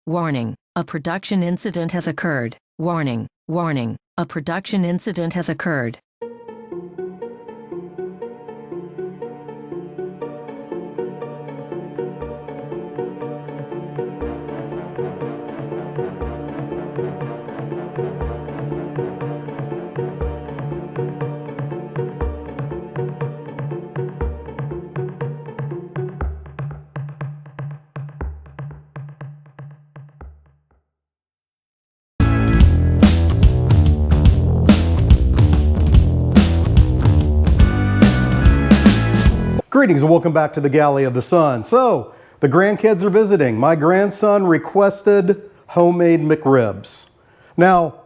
Warning, a production incident has occurred. Warning, warning, a production incident has occurred. Greetings and welcome back to the Galley of the Sun. So, the grandkids are visiting. My grandson requested homemade McRibs. Now,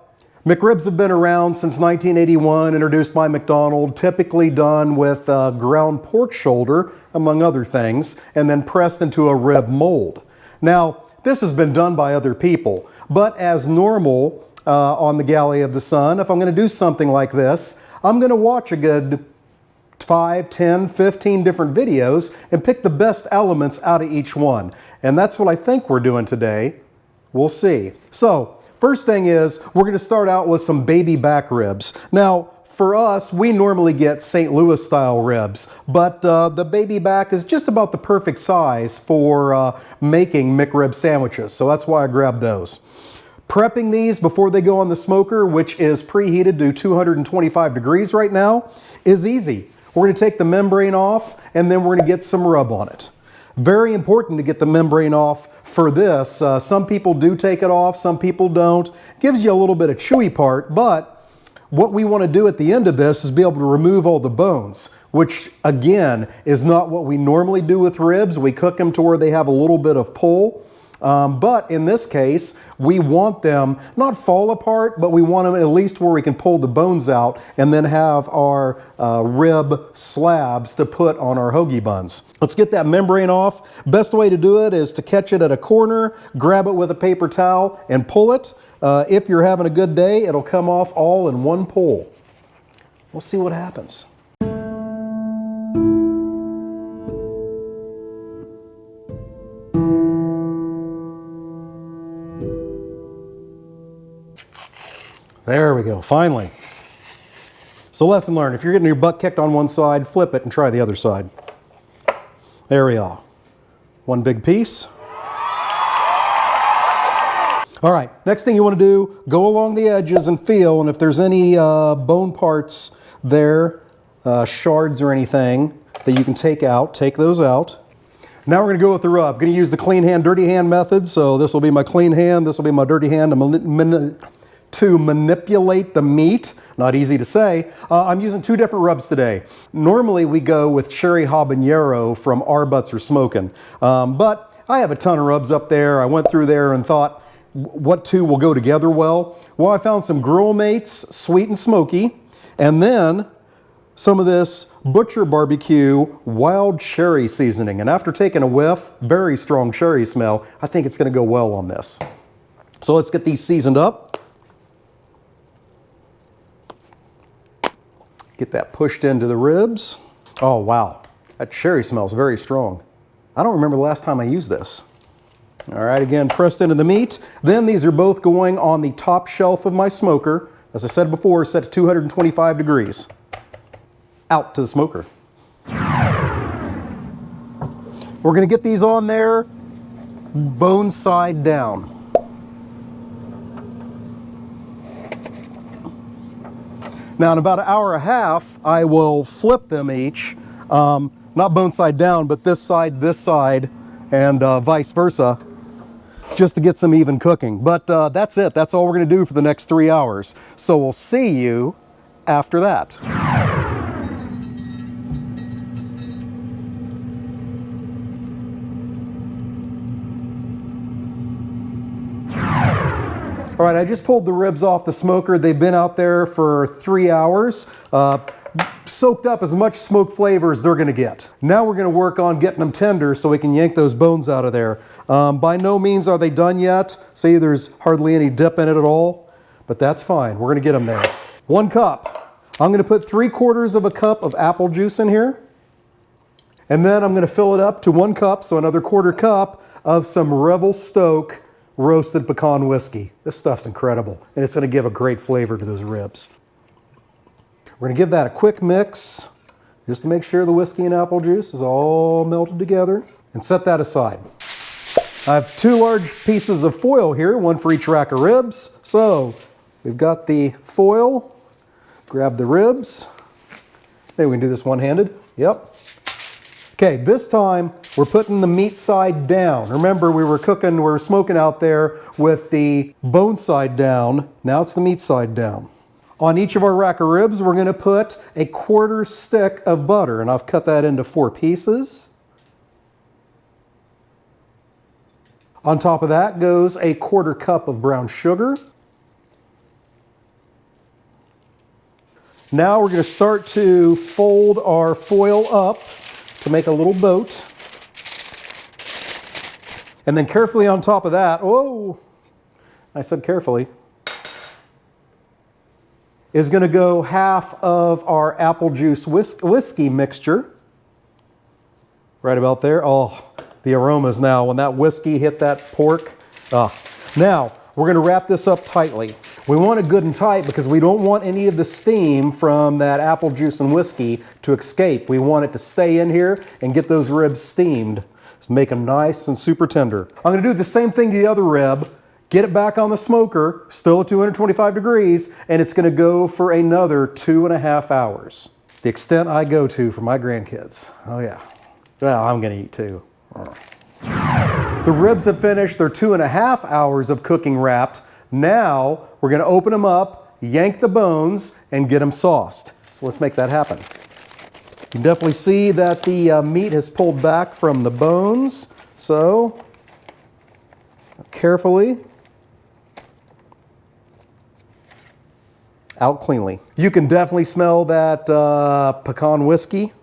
McRibs have been around since 1981, introduced by McDonald, typically done with ground pork shoulder, among other things, and then pressed into a rib mold. Now, this has been done by other people, but as normal on the Galley of the Sun, if I'm going to do something like this, I'm going to watch a good 5, 10, 15 different videos and pick the best elements out of each one. And that's what I think we're doing today. We'll see. So, first thing is, we're going to start out with some baby back ribs. Now, for us, we normally get St. Louis style ribs, but the baby back is just about the perfect size for making McRib sandwiches. So that's why I grabbed those. Prepping these before they go on the smoker, which is preheated to 225 degrees right now, is easy. We're going to take the membrane off and then we're going to get some rub on it. Very important to get the membrane off for this. Some people do take it off, some people don't. Gives you a little bit of chewy part, but what we want to do at the end of this is be able to remove all the bones, which again is not what we normally do with ribs. We cook them to where they have a little bit of pull. But in this case, we want them not fall apart, but we want them at least where we can pull the bones out and then have our rib slabs to put on our hoagie buns. Let's get that membrane off. Best way to do it is to catch it at a corner, grab it with a paper towel and pull it. If you're having a good day, it'll come off all in one pull. We'll see what happens. There we go, finally. So lesson learned, if you're getting your butt kicked on one side, flip it and try the other side. There we are. One big piece. All right, next thing you want to do, go along the edges and feel, and if there's any bone parts there, shards or anything that you can take out, take those out. Now we're going to go with the rub. I'm going to use the clean hand, dirty hand method. So this will be my clean hand, this will be my dirty hand. To manipulate the meat. Not easy to say. I'm using two different rubs today. Normally we go with cherry habanero from Our Butts Are Smoking, but I have a ton of rubs up there. I went through there and thought, what two will go together well? Well, I found some Grill Mates Sweet and Smoky, and then some of this Butcher Barbecue Wild Cherry Seasoning. And after taking a whiff, very strong cherry smell, I think it's going to go well on this. So let's get these seasoned up. Get that pushed into the ribs. Oh wow, that cherry smells very strong. I don't remember the last time I used this. All right, again, pressed into the meat. Then these are both going on the top shelf of my smoker. As I said before, set to 225 degrees. Out to the smoker. We're gonna get these on there, bone side down. Now in about an hour and a half, I will flip them each, not bone side down, but this side, and vice versa, just to get some even cooking. But that's it. That's all we're going to do for the next 3 hours. So we'll see you after that. All right, I just pulled the ribs off the smoker. They've been out there for 3 hours, soaked up as much smoke flavor as they're gonna get. Now we're gonna work on getting them tender so we can yank those bones out of there. By no means are they done yet. See, there's hardly any dip in it at all, but that's fine. We're gonna get them there. 1 cup. I'm gonna put 3/4 of a cup of apple juice in here. And then I'm gonna fill it up to 1 cup, so another 1/4 cup of some Revel Stoke roasted pecan whiskey. This stuff's incredible, and it's going to give a great flavor to those ribs. We're going to give that a quick mix, just to make sure the whiskey and apple juice is all melted together, and set that aside. I have 2 large pieces of foil here, 1 for each rack of ribs. So we've got the foil, grab the ribs. Maybe we can do this one-handed. Yep. Okay, this time we're putting the meat side down. Remember, we were smoking out there with the bone side down. Now it's the meat side down. On each of our rack of ribs, we're gonna put a 1/4 stick of butter, and I've cut that into 4 pieces. On top of that goes a 1/4 cup of brown sugar. Now we're going to start to fold our foil up to make a little boat. And then carefully on top of that, whoa, I said carefully, is going to go half of our apple juice whiskey mixture. Right about there. Oh, the aromas now, when that whiskey hit that pork. Now, we're going to wrap this up tightly. We want it good and tight because we don't want any of the steam from that apple juice and whiskey to escape. We want it to stay in here and get those ribs steamed. So make them nice and super tender. I'm going to do the same thing to the other rib. Get it back on the smoker, still at 225 degrees, and it's going to go for another 2.5 hours. The extent I go to for my grandkids. Oh yeah. Well, I'm going to eat too. The ribs have finished their 2.5 hours of cooking wrapped. Now we're going to open them up, yank the bones, and get them sauced. So let's make that happen. You can definitely see that the meat has pulled back from the bones. So carefully, out cleanly. You can definitely smell that pecan whiskey.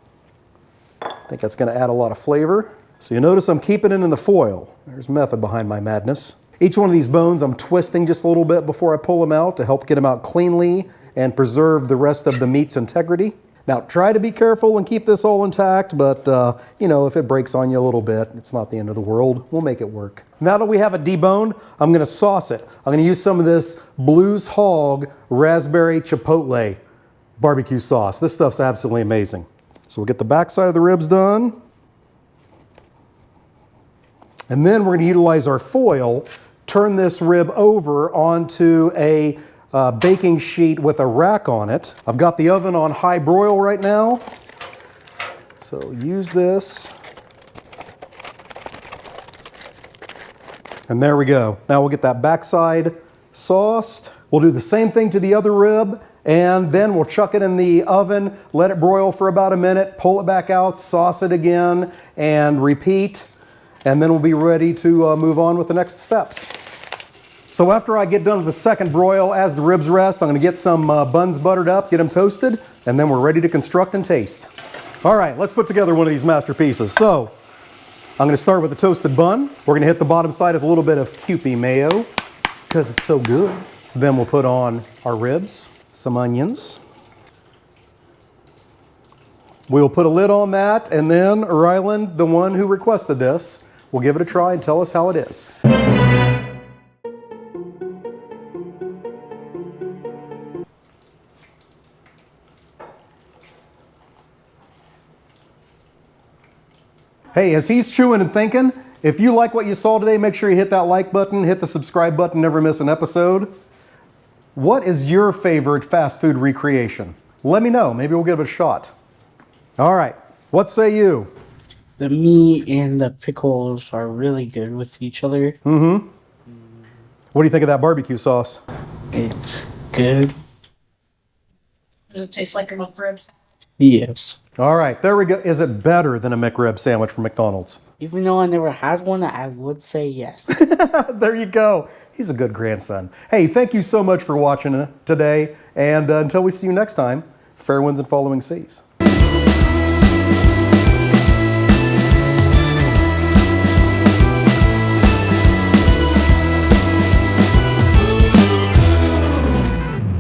I think that's going to add a lot of flavor. So you notice I'm keeping it in the foil. There's method behind my madness. Each one of these bones I'm twisting just a little bit before I pull them out to help get them out cleanly and preserve the rest of the meat's integrity. Now try to be careful and keep this all intact, but you know, if it breaks on you a little bit, it's not the end of the world. We'll make it work. Now that we have it deboned, I'm going to sauce it. I'm going to use some of this Blues Hog raspberry chipotle barbecue sauce. This stuff's absolutely amazing. So we'll get the back side of the ribs done. And then we're going to utilize our foil, turn this rib over onto a baking sheet with a rack on it. I've got the oven on high broil right now. So use this. And there we go. Now we'll get that backside sauced. We'll do the same thing to the other rib, and then we'll chuck it in the oven, let it broil for about a minute, pull it back out, sauce it again, and repeat. And then we'll be ready to move on with the next steps. So after I get done with the second broil, as the ribs rest, I'm going to get some buns buttered up, get them toasted, and then we're ready to construct and taste. All right, let's put together one of these masterpieces. So I'm going to start with the toasted bun. We're going to hit the bottom side with a little bit of Kewpie mayo because it's so good. Then we'll put on our ribs, some onions. We'll put a lid on that, and then Ryland, the one who requested this, will give it a try and tell us how it is. Hey, as he's chewing and thinking, if you like what you saw today, make sure you hit that like button, hit the subscribe button, never miss an episode. What is your favorite fast food recreation? Let me know. Maybe we'll give it a shot. All right. What say you? The meat and the pickles are really good with each other. Mm-hmm. What do you think of that barbecue sauce? It's good. Does it taste like a McRibs? Yes. All right. There we go. Is it better than a McRib sandwich from McDonald's? Even though I never had one, I would say yes. There you go. He's a good grandson. Hey, thank you so much for watching today. And until we see you next time, fair winds and following seas.